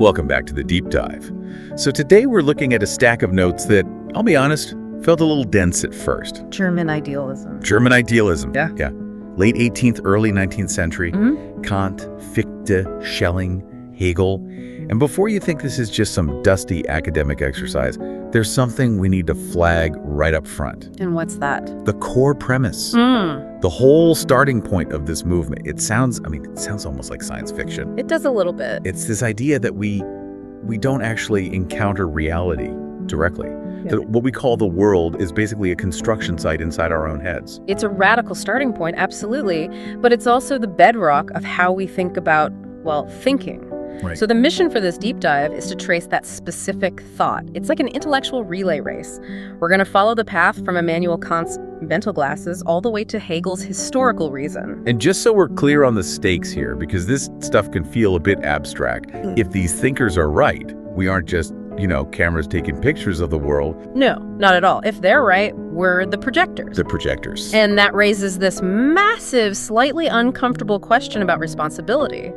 Welcome back to the Deep Dive. So today we're looking at a stack of notes that, I'll be honest, felt a little dense at first. German idealism. German idealism. Yeah. Late 18th, early 19th century. Kant, Fichte, Schelling, Hegel. And before you think this is just some dusty academic exercise, there's something we need to flag right up front. And what's that? The core premise. The whole starting point of this movement. It sounds almost like science fiction. It does a little bit. It's this idea that we don't actually encounter reality directly. Yeah. That what we call the world is basically a construction site inside our own heads. It's a radical starting point, absolutely. But it's also the bedrock of how we think about, well, thinking. Right. So the mission for this deep dive is to trace that specific thought. It's like an intellectual relay race. We're going to follow the path from Immanuel Kant's mental glasses all the way to Hegel's historical reason. And just so we're clear on the stakes here, because this stuff can feel a bit abstract, if these thinkers are right, we aren't just, cameras taking pictures of the world. No, not at all. If they're right, we're the projectors. The projectors. And that raises this massive, slightly uncomfortable question about responsibility.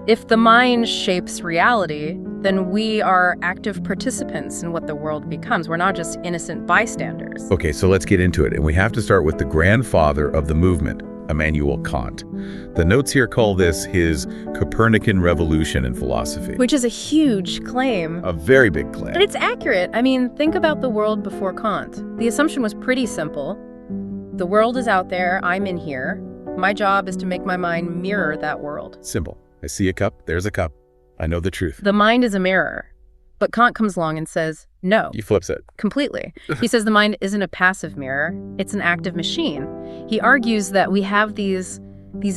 If the mind shapes reality, then we are active participants in what the world becomes. We're not just innocent bystanders. Okay, so let's get into it. And we have to start with the grandfather of the movement, Immanuel Kant. The notes here call this his Copernican revolution in philosophy. Which is a huge claim. A very big claim. But it's accurate. Think about the world before Kant. The assumption was pretty simple. The world is out there, I'm in here. My job is to make my mind mirror that world. Simple. I see a cup, there's a cup. I know the truth. The mind is a mirror. But Kant comes along and says, no. He flips it. Completely. He says the mind isn't a passive mirror, it's an active machine. He argues that we have these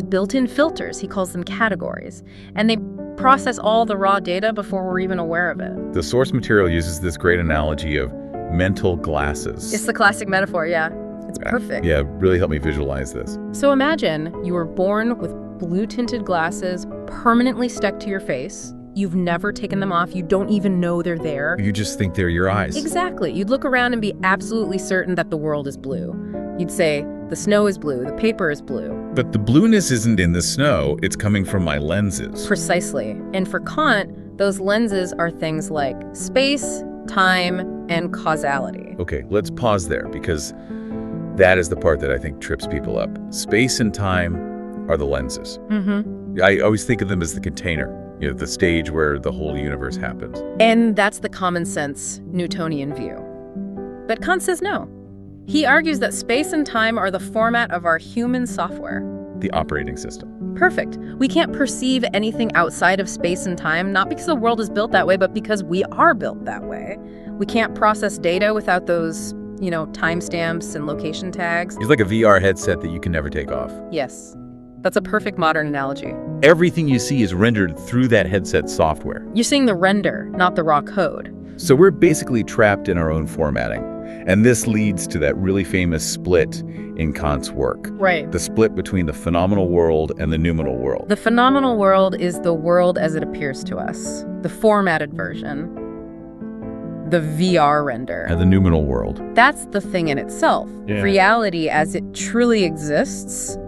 built-in filters, he calls them categories, and they process all the raw data before we're even aware of it. The source material uses this great analogy of mental glasses. It's the classic metaphor, yeah. It's perfect. Yeah, really helped me visualize this. So imagine you were born with blue-tinted glasses permanently stuck to your face. You've never taken them off. You don't even know they're there. You just think they're your eyes. Exactly. You'd look around and be absolutely certain that the world is blue. You'd say, the snow is blue, the paper is blue. But the blueness isn't in the snow. It's coming from my lenses. Precisely. And for Kant, those lenses are things like space, time, and causality. Okay, let's pause there because that is the part that I think trips people up. Space and time are the lenses. I always think of them as the container, the stage where the whole universe happens. And that's the common sense Newtonian view. But Kant says no. He argues that space and time are the format of our human software. The operating system. Perfect. We can't perceive anything outside of space and time, not because the world is built that way, but because we are built that way. We can't process data without those timestamps and location tags. It's like a VR headset that you can never take off. Yes. That's a perfect modern analogy. Everything you see is rendered through that headset software. You're seeing the render, not the raw code. So we're basically trapped in our own formatting. And this leads to that really famous split in Kant's work. Right. The split between the phenomenal world and the noumenal world. The phenomenal world is the world as it appears to us. The formatted version. The VR render. And the noumenal world. That's the thing in itself. Yeah. Reality as it truly exists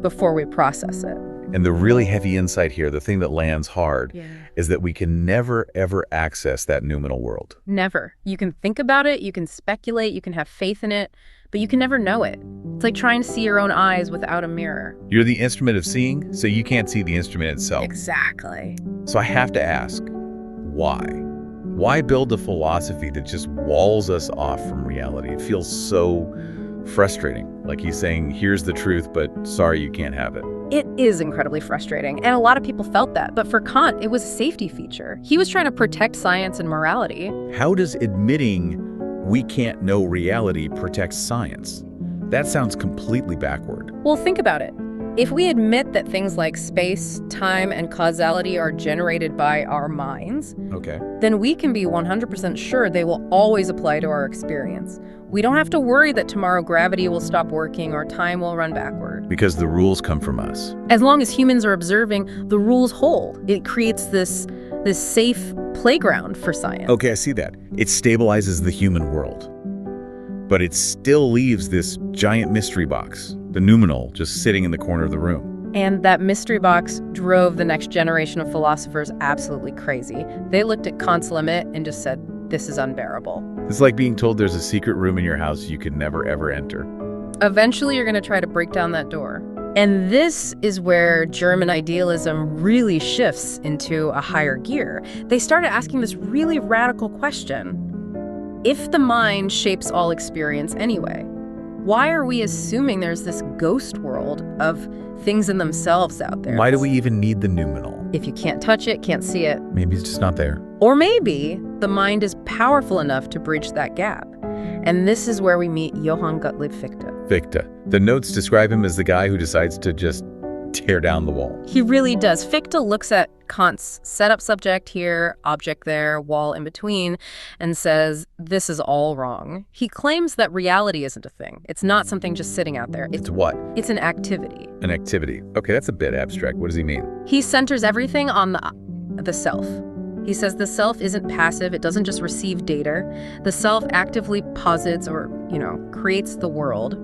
before we process it. And the really heavy insight here, the thing that lands hard, is that we can never, ever access that noumenal world. Never. You can think about it, you can speculate, you can have faith in it, but you can never know it. It's like trying to see your own eyes without a mirror. You're the instrument of seeing, so you can't see the instrument itself. Exactly. So I have to ask, why? Why build a philosophy that just walls us off from reality? It feels so frustrating. Like he's saying, here's the truth, but sorry, you can't have it. It is incredibly frustrating, and a lot of people felt that. But for Kant, it was a safety feature. He was trying to protect science and morality. How does admitting we can't know reality protect science? That sounds completely backward. Well, think about it. If we admit that things like space, time, and causality are generated by our minds, then we can be 100% sure they will always apply to our experience. We don't have to worry that tomorrow gravity will stop working or time will run backward. Because the rules come from us. As long as humans are observing, the rules hold. It creates this safe playground for science. Okay, I see that. It stabilizes the human world. But it still leaves this giant mystery box, the noumenal, just sitting in the corner of the room. And that mystery box drove the next generation of philosophers absolutely crazy. They looked at Kant's limit and just said, this is unbearable. It's like being told there's a secret room in your house you can never, ever enter. Eventually, you're going to try to break down that door. And this is where German idealism really shifts into a higher gear. They started asking this really radical question. If the mind shapes all experience anyway, why are we assuming there's this ghost world of things in themselves out there? Why do we even need the noumenal? If you can't touch it, can't see it. Maybe it's just not there. Or maybe the mind is powerful enough to bridge that gap. And this is where we meet Johann Gottlieb Fichte. Fichte. The notes describe him as the guy who decides to just tear down the wall. He really does. Fichte looks at Kant's setup subject here, object there, wall in between, and says, this is all wrong. He claims that reality isn't a thing. It's not something just sitting out there. It's what? It's an activity. An activity. Okay, that's a bit abstract. What does he mean? He centers everything on the self. He says the self isn't passive. It doesn't just receive data. The self actively posits or, creates the world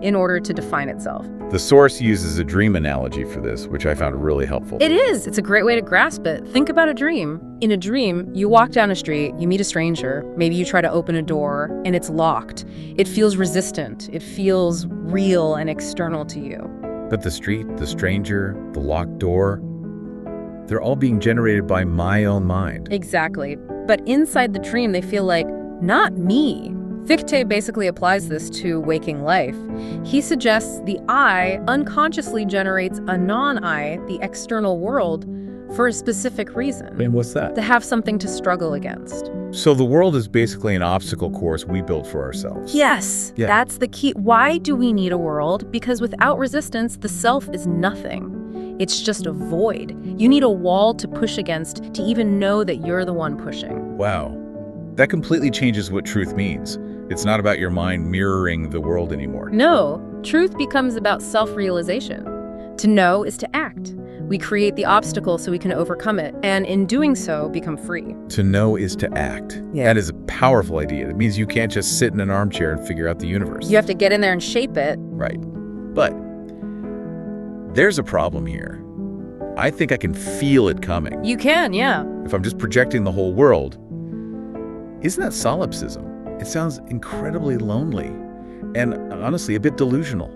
in order to define itself. The source uses a dream analogy for this, which I found really helpful. It is. It's a great way to grasp it. Think about a dream. In a dream, you walk down a street, you meet a stranger, maybe you try to open a door, and it's locked. It feels resistant. It feels real and external to you. But the street, the stranger, the locked door, they're all being generated by my own mind. Exactly. But inside the dream, they feel like, not me. Fichte basically applies this to waking life. He suggests the I unconsciously generates a non-I, the external world, for a specific reason. And what's that? To have something to struggle against. So the world is basically an obstacle course we built for ourselves. Yes, yeah. That's the key. Why do we need a world? Because without resistance, the self is nothing. It's just a void. You need a wall to push against to even know that you're the one pushing. Wow. That completely changes what truth means. It's not about your mind mirroring the world anymore. No, truth becomes about self-realization. To know is to act. We create the obstacle so we can overcome it, and in doing so, become free. To know is to act. Yeah. That is a powerful idea. It means you can't just sit in an armchair and figure out the universe. You have to get in there and shape it. Right. But there's a problem here. I think I can feel it coming. You can, yeah. If I'm just projecting the whole world, isn't that solipsism? It sounds incredibly lonely and honestly a bit delusional.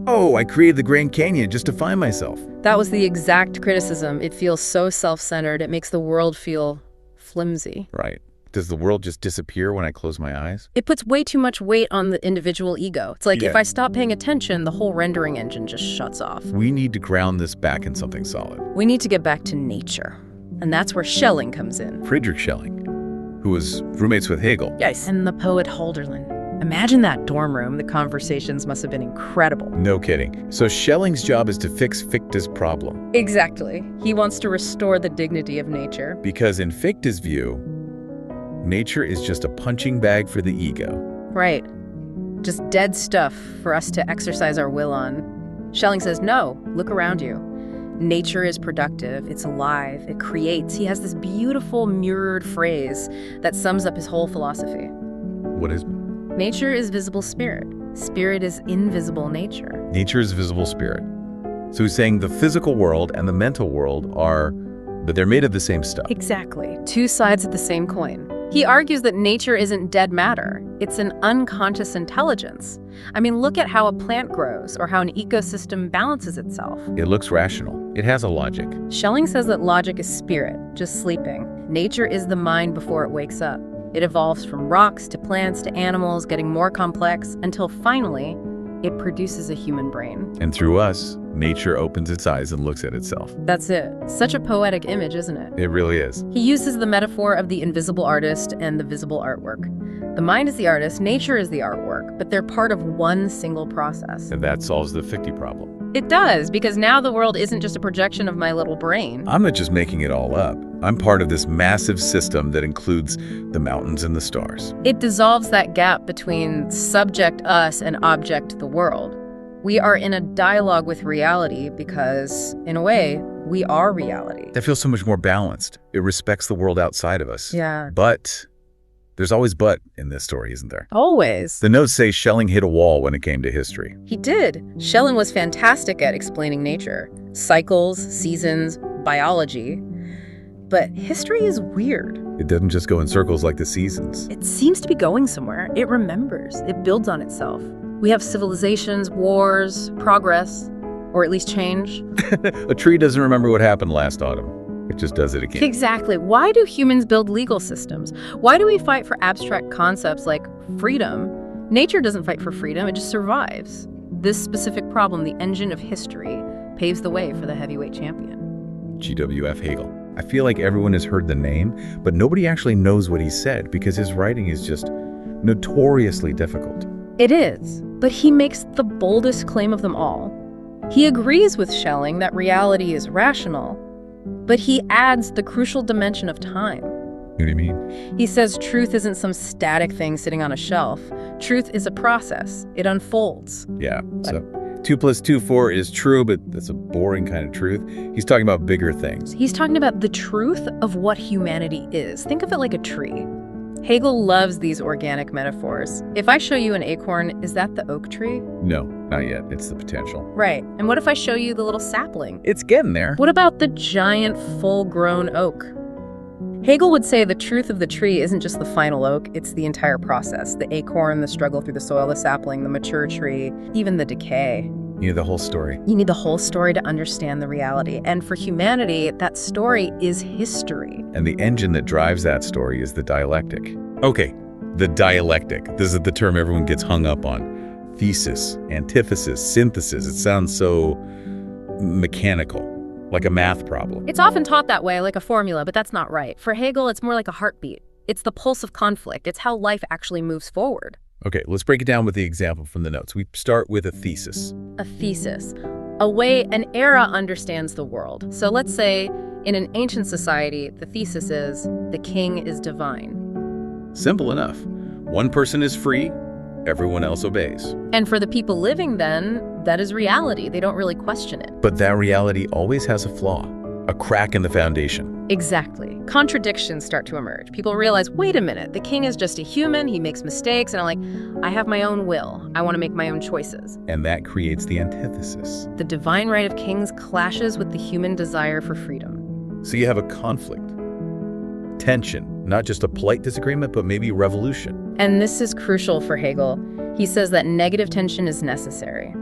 Oh, I created the Grand Canyon just to find myself. That was the exact criticism. It feels so self-centered. It makes the world feel flimsy. Right. Does the world just disappear when I close my eyes? It puts way too much weight on the individual ego. It's like if I stop paying attention, the whole rendering engine just shuts off. We need to ground this back in something solid. We need to get back to nature. And that's where Schelling comes in. Friedrich Schelling, who was roommates with Hegel. Yes. And the poet Hölderlin. Imagine that dorm room. The conversations must have been incredible. No kidding. So Schelling's job is to fix Fichte's problem. Exactly. He wants to restore the dignity of nature. Because in Fichte's view, nature is just a punching bag for the ego. Right. Just dead stuff for us to exercise our will on. Schelling says, no, look around you. Nature is productive, it's alive, it creates. He has this beautiful mirrored phrase that sums up his whole philosophy. What is? Nature is visible spirit. Spirit is invisible nature. Nature is visible spirit. So he's saying the physical world and the mental world but they're made of the same stuff. Exactly. Two sides of the same coin. He argues that nature isn't dead matter. It's an unconscious intelligence. I mean, look at how a plant grows or how an ecosystem balances itself. It looks rational. It has a logic. Schelling says that logic is spirit, just sleeping. Nature is the mind before it wakes up. It evolves from rocks to plants to animals, getting more complex, until finally, it produces a human brain. And through us, nature opens its eyes and looks at itself. That's it. Such a poetic image, isn't it? It really is. He uses the metaphor of the invisible artist and the visible artwork. The mind is the artist, nature is the artwork, but they're part of one single process. And that solves the Fichte problem. It does, because now the world isn't just a projection of my little brain. I'm not just making it all up. I'm part of this massive system that includes the mountains and the stars. It dissolves that gap between subject us and object the world. We are in a dialogue with reality because, in a way, we are reality. That feels so much more balanced. It respects the world outside of us. Yeah. But There's always but in this story, isn't there? Always. The notes say Schelling hit a wall when it came to history. He did. Schelling was fantastic at explaining nature, cycles, seasons, biology. But history is weird. It doesn't just go in circles like the seasons. It seems to be going somewhere. It remembers. It builds on itself. We have civilizations, wars, progress, or at least change. A tree doesn't remember what happened last autumn. It just does it again. Exactly. Why do humans build legal systems? Why do we fight for abstract concepts like freedom? Nature doesn't fight for freedom, it just survives. This specific problem, the engine of history, paves the way for the heavyweight champion. GWF Hegel. I feel like everyone has heard the name, but nobody actually knows what he said because his writing is just notoriously difficult. It is, but he makes the boldest claim of them all. He agrees with Schelling that reality is rational, but he adds the crucial dimension of time. What do you mean? He says truth isn't some static thing sitting on a shelf. Truth is a process. It unfolds. Yeah, so 2 + 2 = 4 is true, but that's a boring kind of truth. He's talking about bigger things. He's talking about the truth of what humanity is. Think of it like a tree. Hegel loves these organic metaphors. If I show you an acorn, is that the oak tree? No, not yet. It's the potential. Right. And what if I show you the little sapling? It's getting there. What about the giant, full-grown oak? Hegel would say the truth of the tree isn't just the final oak, it's the entire process. The acorn, the struggle through the soil, the sapling, the mature tree, even the decay. You need the whole story. You need the whole story to understand the reality. And for humanity, that story is history. And the engine that drives that story is the dialectic. Okay, the dialectic. This is the term everyone gets hung up on. Thesis, antithesis, synthesis. It sounds so mechanical, like a math problem. It's often taught that way, like a formula, but that's not right. For Hegel, it's more like a heartbeat. It's the pulse of conflict. It's how life actually moves forward. Okay, let's break it down with the example from the notes. We start with a thesis. A thesis, a way an era understands the world. So let's say in an ancient society, the thesis is the king is divine. Simple enough. One person is free, everyone else obeys. And for the people living then, that is reality. They don't really question it. But that reality always has a flaw, a crack in the foundation. Exactly. Contradictions start to emerge. People realize, wait a minute, the king is just a human, he makes mistakes, and I'm like, I have my own will. I want to make my own choices. And that creates the antithesis. The divine right of kings clashes with the human desire for freedom. So you have a conflict, tension, not just a polite disagreement, but maybe revolution. And this is crucial for Hegel. He says that negative tension is necessary.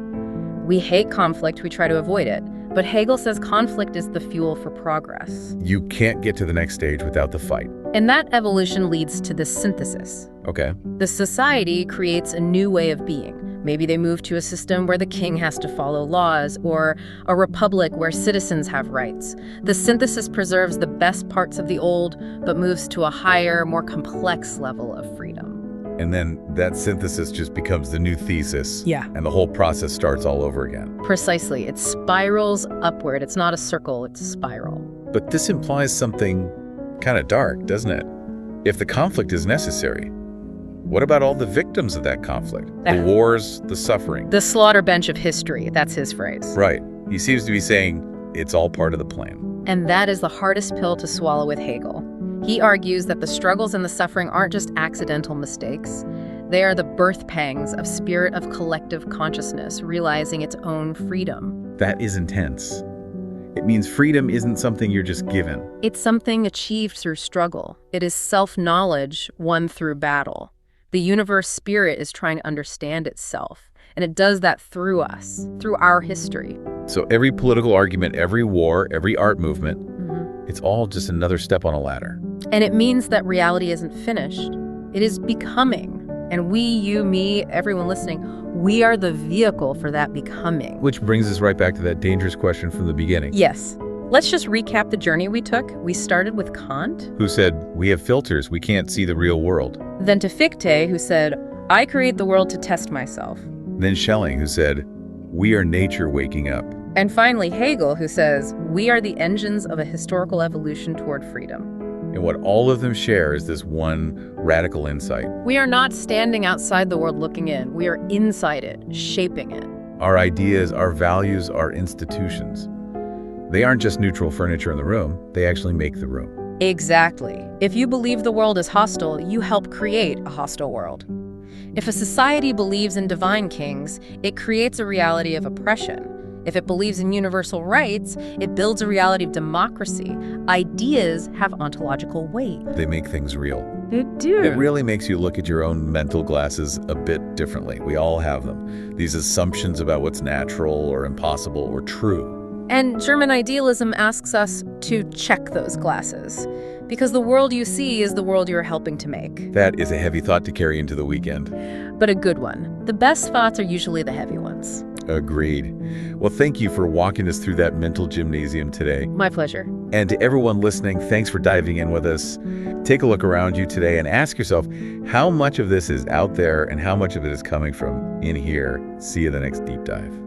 We hate conflict, we try to avoid it. But Hegel says conflict is the fuel for progress. You can't get to the next stage without the fight. And that evolution leads to the synthesis. Okay. The society creates a new way of being. Maybe they move to a system where the king has to follow laws, or a republic where citizens have rights. The synthesis preserves the best parts of the old, but moves to a higher, more complex level of freedom. And then that synthesis just becomes the new thesis. Yeah. And the whole process starts all over again. Precisely. It spirals upward. It's not a circle, it's a spiral. But this implies something kind of dark, doesn't it? If the conflict is necessary, what about all the victims of that conflict? The wars, the suffering. The slaughter bench of history, that's his phrase. Right. He seems to be saying it's all part of the plan. And that is the hardest pill to swallow with Hegel. He argues that the struggles and the suffering aren't just accidental mistakes. They are the birth pangs of spirit of collective consciousness, realizing its own freedom. That is intense. It means freedom isn't something you're just given. It's something achieved through struggle. It is self-knowledge won through battle. The universe spirit is trying to understand itself, and it does that through us, through our history. So every political argument, every war, every art movement, it's all just another step on a ladder. And it means that reality isn't finished. It is becoming. And we, you, me, everyone listening, we are the vehicle for that becoming. Which brings us right back to that dangerous question from the beginning. Yes. Let's just recap the journey we took. We started with Kant, who said, we have filters, we can't see the real world. Then to Fichte, who said, I create the world to test myself. Then Schelling, who said, we are nature waking up. And finally, Hegel, who says, we are the engines of a historical evolution toward freedom. And what all of them share is this one radical insight. We are not standing outside the world looking in. We are inside it, shaping it. Our ideas, our values, our institutions. They aren't just neutral furniture in the room. They actually make the room. Exactly. If you believe the world is hostile, you help create a hostile world. If a society believes in divine kings, it creates a reality of oppression. If it believes in universal rights, it builds a reality of democracy. Ideas have ontological weight. They make things real. They do. It really makes you look at your own mental glasses a bit differently. We all have them. These assumptions about what's natural or impossible or true. And German idealism asks us to check those glasses, because the world you see is the world you're helping to make. That is a heavy thought to carry into the weekend. But a good one. The best thoughts are usually the heavy ones. Agreed. Well, thank you for walking us through that mental gymnasium today. My pleasure. And to everyone listening, thanks for diving in with us. Take a look around you today and ask yourself how much of this is out there and how much of it is coming from in here. See you in the next deep dive.